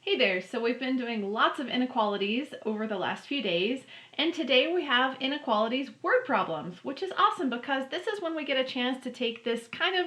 Hey there, so we've been doing lots of inequalities over the last few days, and today we have inequalities word problems, which is awesome because this is when we get a chance to take this kind of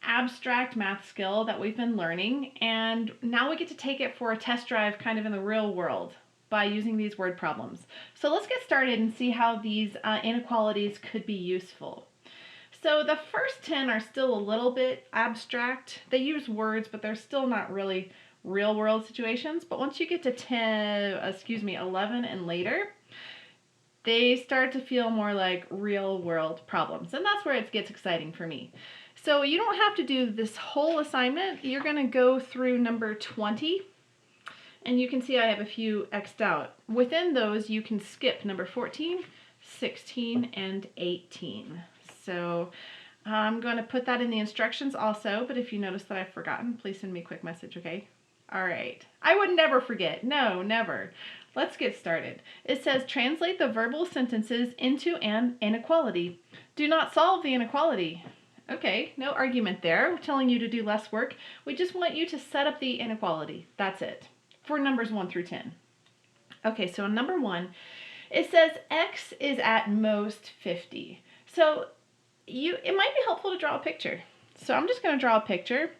abstract math skill that we've been learning, and now we get to take it for a test drive kind of in the real world by using these word problems. So let's get started and see how these inequalities could be useful. So the first 10 are still a little bit abstract. They use words, but they're still not really real world situations. But once you get to 11 and later, they start to feel more like real world problems. And that's where it gets exciting for me. So you don't have to do this whole assignment. You're going to go through number 20. And you can see I have a few X'd out. Within those, you can skip number 14, 16, and 18. So I'm going to put that in the instructions also, but if you notice that I've forgotten, please send me a quick message, okay? All right. I would never forget. No, never. Let's get started. It says translate the verbal sentences into an inequality. Do not solve the inequality. Okay, no argument there. We're telling you to do less work. We just want you to set up the inequality. That's it. For numbers 1 through 10. Okay, so in number 1, it says x is at most 50. So it might be helpful to draw a picture. So I'm just going to draw a picture.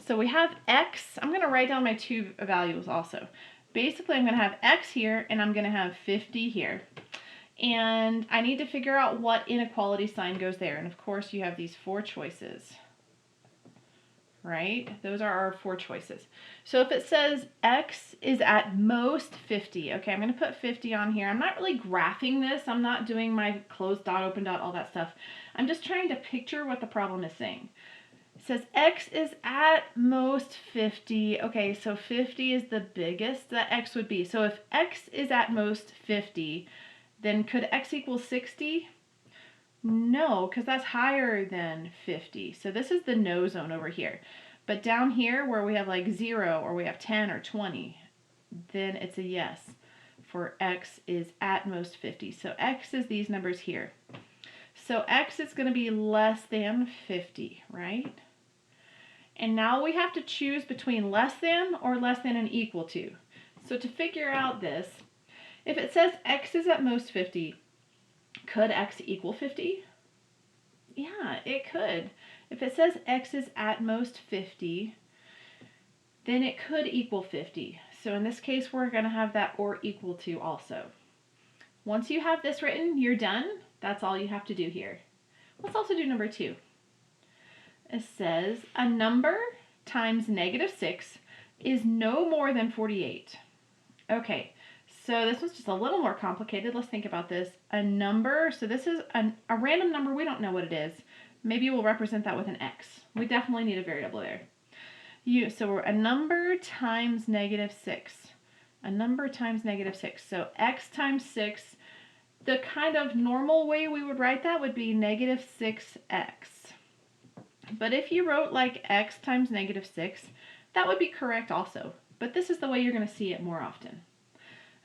So we have x. I'm going to write down my two values also. Basically, I'm going to have x here, and I'm going to have 50 here. And I need to figure out what inequality sign goes there. And of course, you have these 4 choices. Right? Those are our 4 choices. So if it says x is at most 50, okay, I'm going to put 50 on here. I'm not really graphing this. I'm not doing my closed dot, open dot, all that stuff. I'm just trying to picture what the problem is saying. It says x is at most 50. Okay, so 50 is the biggest that x would be. So if x is at most 50, then could x equal 60? No, because that's higher than 50. So this is the no zone over here. But down here where we have like 0 or we have 10 or 20, then it's a yes for x is at most 50. So x is these numbers here. So x is going to be less than 50, right? And now we have to choose between less than or less than and equal to. So to figure out this, if it says x is at most 50, could x equal 50? Yeah, it could. If it says x is at most 50, then it could equal 50. So in this case, we're going to have that or equal to also. Once you have this written, you're done. That's all you have to do here. Let's also do number 2. It says a number times -6 is no more than 48. Okay. So this one's just a little more complicated. Let's think about this. A number, so this is a random number. We don't know what it is. Maybe we'll represent that with an x. We definitely need a variable there. So we're a number times -6. A number times -6. So x times 6, the kind of normal way we would write that would be -6x. But if you wrote like x times -6, that would be correct also. But this is the way you're going to see it more often.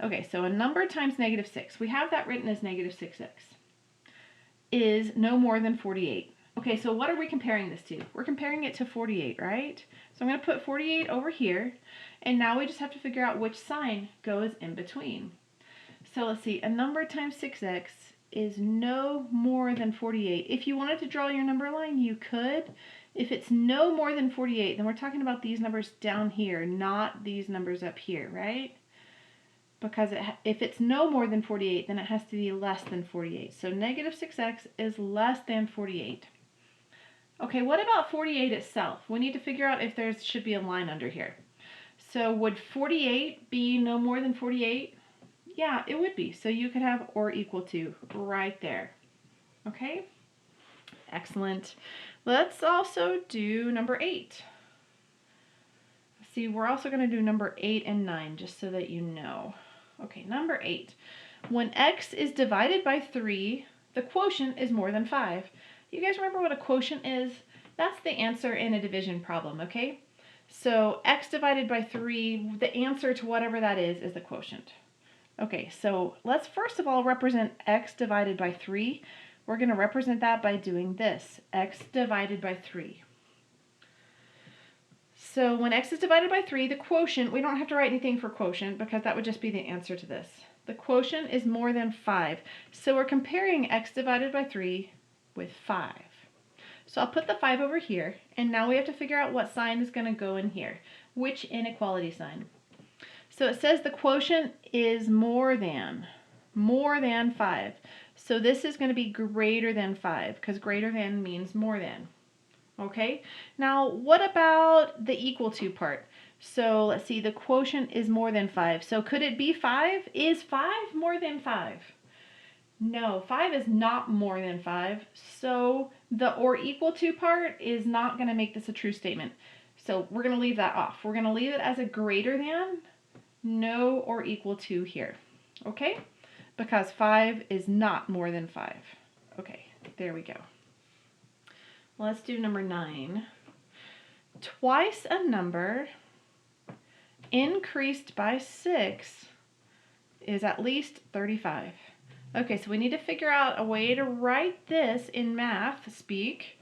Okay, so a number times -6, we have that written as -6x, is no more than 48. Okay, so what are we comparing this to? We're comparing it to 48, right? So I'm going to put 48 over here, and now we just have to figure out which sign goes in between. So let's see, a number times 6x is no more than 48. If you wanted to draw your number line, you could. If it's no more than 48, then we're talking about these numbers down here, not these numbers up here, right? Because if it's no more than 48, then it has to be less than 48. So -6x is less than 48. Okay, what about 48 itself? We need to figure out if there should be a line under here. So would 48 be no more than 48? Yeah, it would be. So you could have or equal to right there. Okay? Excellent. Let's also do number 8. See, we're also going to do number 8 and 9, just so that you know. Okay, number 8. When x is divided by 3, the quotient is more than 5. You guys remember what a quotient is? That's the answer in a division problem, okay? So x divided by 3, the answer to whatever that is the quotient. Okay, so let's first of all represent x divided by 3. We're going to represent that by doing this, x divided by 3. So when x is divided by 3, the quotient, we don't have to write anything for quotient because that would just be the answer to this. The quotient is more than 5. So we're comparing x divided by 3 with 5. So I'll put the 5 over here, and now we have to figure out what sign is going to go in here. Which inequality sign? So it says the quotient is more than 5. So this is going to be greater than 5 because greater than means more than. Okay, now what about the equal to part? So let's see, the quotient is more than 5. So could it be 5? Is 5 more than 5? No, 5 is not more than 5. So the or equal to part is not going to make this a true statement. So we're going to leave that off. We're going to leave it as a greater than, no or equal to here. Okay, because 5 is not more than 5. Okay, there we go. Let's do number 9. Twice a number increased by 6 is at least 35. Okay, so we need to figure out a way to write this in math speak,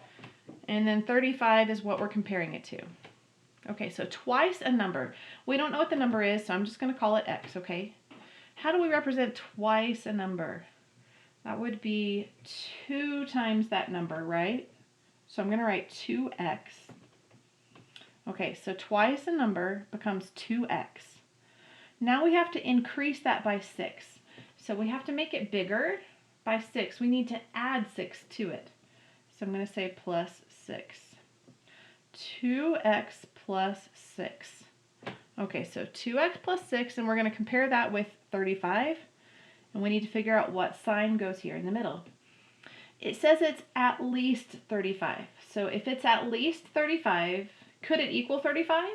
and then 35 is what we're comparing it to. Okay, so twice a number. We don't know what the number is, so I'm just going to call it x, okay? How do we represent twice a number? That would be 2 times that number, right? So I'm going to write 2x. Okay, so twice a number becomes 2x. Now we have to increase that by 6. So we have to make it bigger by 6. We need to add 6 to it. So I'm going to say plus 6. 2x plus 6. Okay, so 2x plus 6, and we're going to compare that with 35. And we need to figure out what sign goes here in the middle. It says it's at least 35. So if it's at least 35, could it equal 35?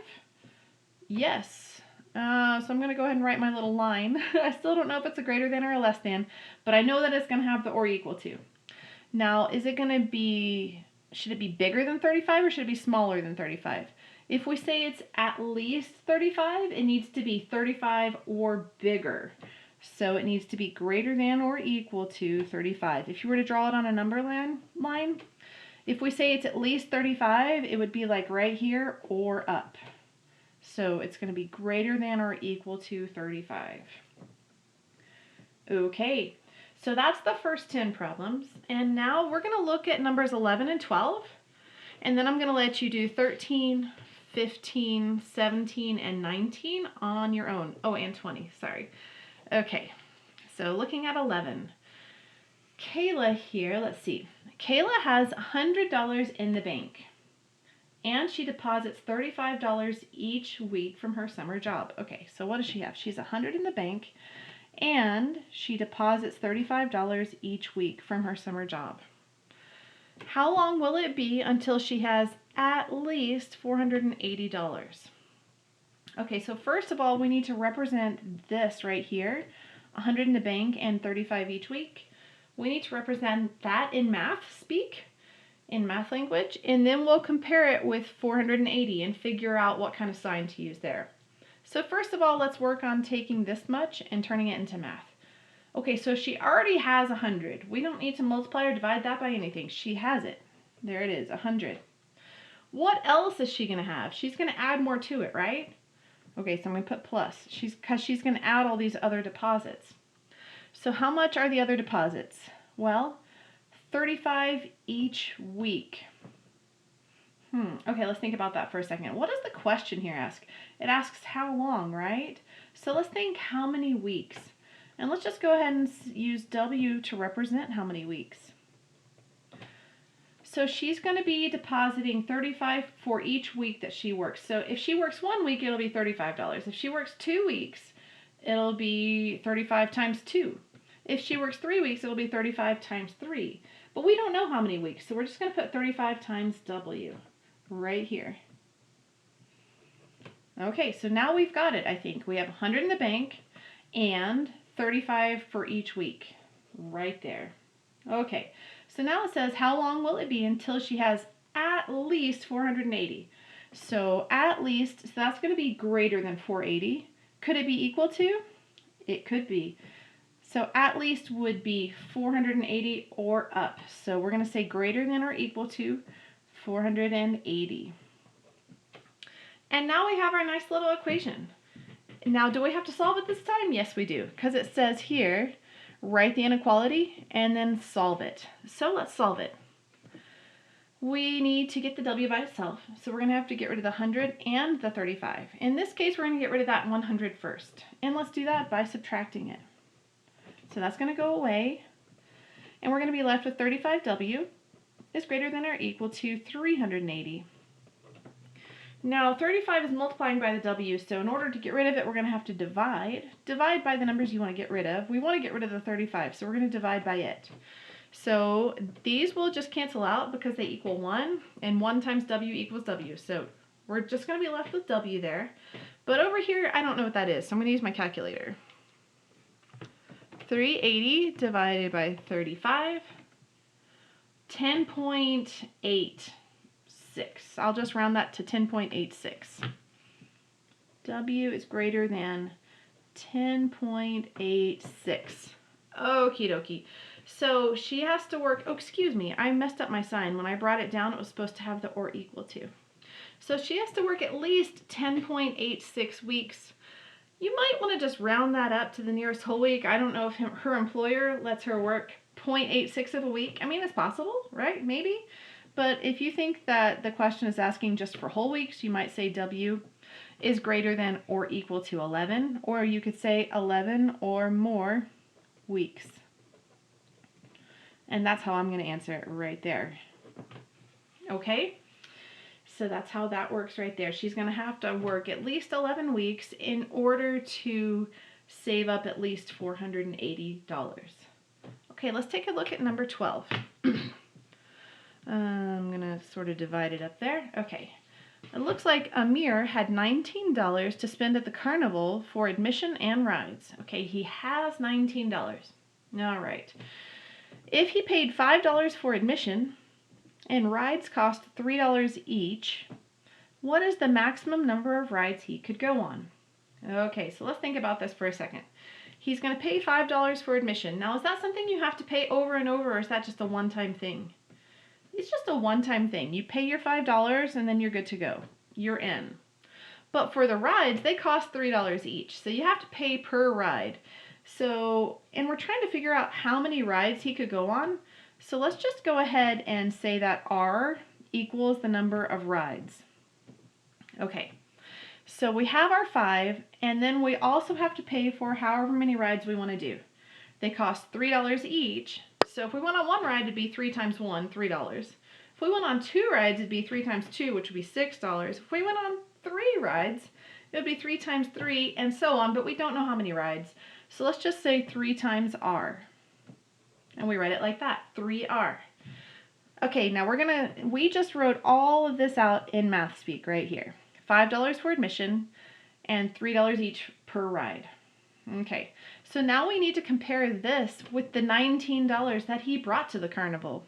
Yes. So I'm going to go ahead and write my little line. I still don't know if it's a greater than or a less than, but I know that it's going to have the or equal to. Now, is it going to be, should it be bigger than 35 or should it be smaller than 35? If we say it's at least 35, it needs to be 35 or bigger. So it needs to be greater than or equal to 35. If you were to draw it on a number line, if we say it's at least 35, it would be like right here or up. So it's going to be greater than or equal to 35. Okay, so that's the first 10 problems. And now we're going to look at numbers 11 and 12. And then I'm going to let you do 13, 15, 17, and 19 on your own. Oh, and 20, sorry. Okay, so looking at 11. Kayla here, let's see. Kayla has $100 in the bank, and she deposits $35 each week from her summer job. Okay, so what does she have? She has $100 in the bank, and she deposits $35 each week from her summer job. How long will it be until she has at least $480? Okay, so first of all, we need to represent this right here, 100 in the bank and 35 each week. We need to represent that in math speak, in math language, and then we'll compare it with 480 and figure out what kind of sign to use there. So first of all, let's work on taking this much and turning it into math. Okay, so she already has 100. We don't need to multiply or divide that by anything. She has it. There it is, 100. What else is she going to have? She's going to add more to it, right? Okay, so I'm going to put plus, because she's going to add all these other deposits. So how much are the other deposits? Well, 35 each week. Okay, let's think about that for a second. What does the question here ask? It asks how long, right? So let's think how many weeks. And let's just go ahead and use W to represent how many weeks. So she's going to be depositing $35 for each week that she works. So if she works 1 week, it'll be $35. If she works 2 weeks, it'll be 35 times 2. If she works 3 weeks, it'll be 35 times 3. But we don't know how many weeks, so we're just going to put 35 times W right here. Okay, so now we've got it, I think. We have 100 in the bank and 35 for each week right there. Okay, so now it says how long will it be until she has at least 480? So at least, so that's going to be greater than 480. Could it be equal to? It could be. So at least would be 480 or up. So we're going to say greater than or equal to 480. And now we have our nice little equation. Now, do we have to solve it this time? Yes, we do, because it says here, write the inequality and then solve it. So let's solve it. We need to get the W by itself, so we're going to have to get rid of the 100 and the 35. In this case, we're going to get rid of that 100 first, and let's do that by subtracting it. So that's going to go away, and we're going to be left with 35W is greater than or equal to 380. Now, 35 is multiplying by the W, so in order to get rid of it, we're going to have to divide. Divide by the numbers you want to get rid of. We want to get rid of the 35, so we're going to divide by it. So these will just cancel out because they equal 1, and 1 times W equals W. So we're just going to be left with W there. But over here, I don't know what that is, so I'm going to use my calculator. 380 divided by 35, 10.86. I'll just round that to 10.86. W is greater than 10.86. Okie dokie. So she has to work, oh, excuse me, I messed up my sign. When I brought it down, it was supposed to have the or equal to. So she has to work at least 10.86 weeks. You might want to just round that up to the nearest whole week. I don't know if her employer lets her work 0.86 of a week. I mean, it's possible, right? Maybe. But if you think that the question is asking just for whole weeks, you might say W is greater than or equal to 11, or you could say 11 or more weeks. And that's how I'm going to answer it right there. Okay? So that's how that works right there. She's going to have to work at least 11 weeks in order to save up at least $480. Okay, let's take a look at number 12. I'm going to sort of divide it up there. Okay. It looks like Amir had $19 to spend at the carnival for admission and rides. Okay, he has $19. All right. If he paid $5 for admission and rides cost $3 each, what is the maximum number of rides he could go on? Okay, so let's think about this for a second. He's going to pay $5 for admission. Now, is that something you have to pay over and over, or is that just a one-time thing? It's just a one-time thing. You pay your $5 and then you're good to go. You're in. But for the rides, they cost $3 each, so you have to pay per ride. So, and we're trying to figure out how many rides he could go on. So let's just go ahead and say that R equals the number of rides. Okay, so we have our 5, and then we also have to pay for however many rides we want to do. They cost $3 each. So if we went on one ride, it'd be 3 times 1, $3. If we went on 2 rides, it'd be 3 times 2, which would be $6. If we went on 3 rides, it would be 3 times 3, and so on, but we don't know how many rides. So let's just say 3 times R. And we write it like that, 3R. Okay, now we just wrote all of this out in math speak right here. $5 for admission and $3 each per ride. Okay, so now we need to compare this with the $19 that he brought to the carnival.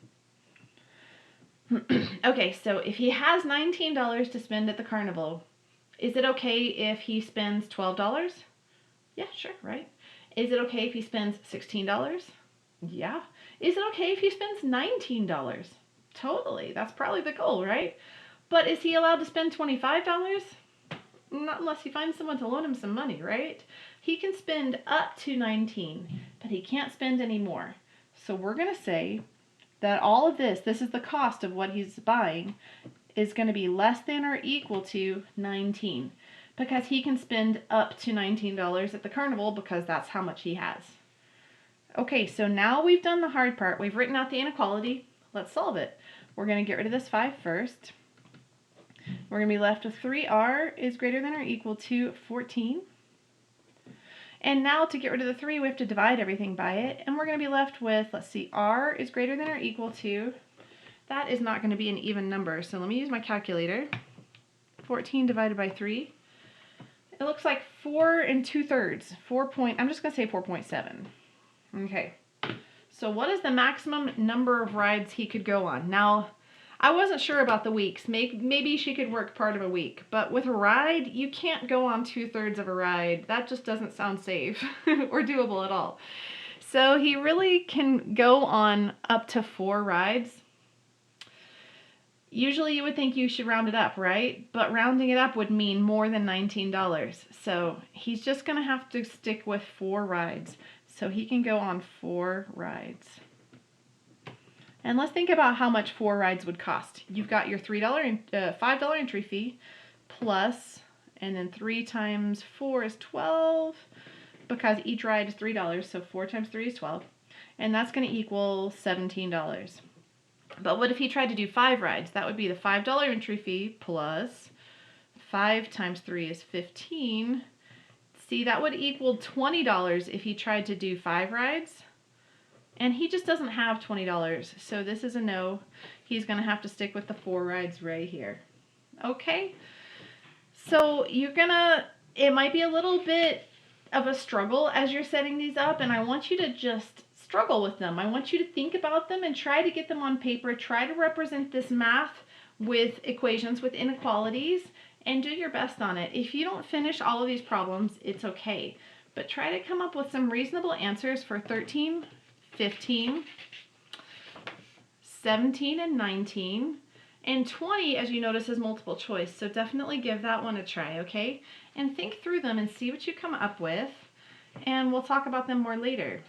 Okay, so if he has $19 to spend at the carnival, is it okay if he spends $12? Yeah, sure, right? Is it okay if he spends $16? Yeah. Is it okay if he spends $19? Totally. That's probably the goal, right? But is he allowed to spend $25? Not unless he finds someone to loan him some money, right? He can spend up to $19, but he can't spend any more. So we're going to say that all of this is the cost of what he's buying, is going to be less than or equal to 19, because he can spend up to $19 at the carnival because that's how much he has. Okay, so now we've done the hard part. We've written out the inequality. Let's solve it. We're going to get rid of this 5 first. We're going to be left with 3R is greater than or equal to 14. And now to get rid of the 3, we have to divide everything by it. And we're going to be left with, let's see, R is greater than or equal to, that is not going to be an even number. So let me use my calculator. 14 divided by 3. It looks like 4 2/3. I'm just going to say 4.7. Okay. So what is the maximum number of rides he could go on? Now, I wasn't sure about the weeks. Maybe she could work part of a week. But with a ride, you can't go on 2/3 of a ride. That just doesn't sound safe or doable at all. So he really can go on up to 4 rides. Usually you would think you should round it up, right? But rounding it up would mean more than $19. So he's just going to have to stick with 4 rides. So he can go on 4 rides. And let's think about how much 4 rides would cost. You've got your $5 entry fee plus, and then 3 times 4 is 12 because each ride is $3. So 4 times 3 is 12. And that's going to equal $17. But what if he tried to do 5 rides? That would be the $5 entry fee plus 5 times 3 is 15. See, that would equal $20 if he tried to do 5 rides. And he just doesn't have $20, so this is a no. He's going to have to stick with the 4 rides right here. Okay? So it might be a little bit of a struggle as you're setting these up, and I want you to just struggle with them. I want you to think about them and try to get them on paper. Try to represent this math with equations, with inequalities, and do your best on it. If you don't finish all of these problems, it's okay. But try to come up with some reasonable answers for 13, 15, 17, and 19. And 20, as you notice, is multiple choice. So definitely give that one a try, okay? And think through them and see what you come up with. And we'll talk about them more later.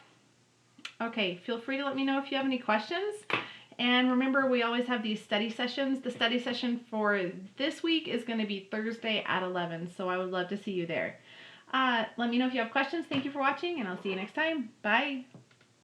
Okay, feel free to let me know if you have any questions. And remember, we always have these study sessions. The study session for this week is going to be Thursday at 11. So I would love to see you there. Let me know if you have questions. Thank you for watching, and I'll see you next time. Bye.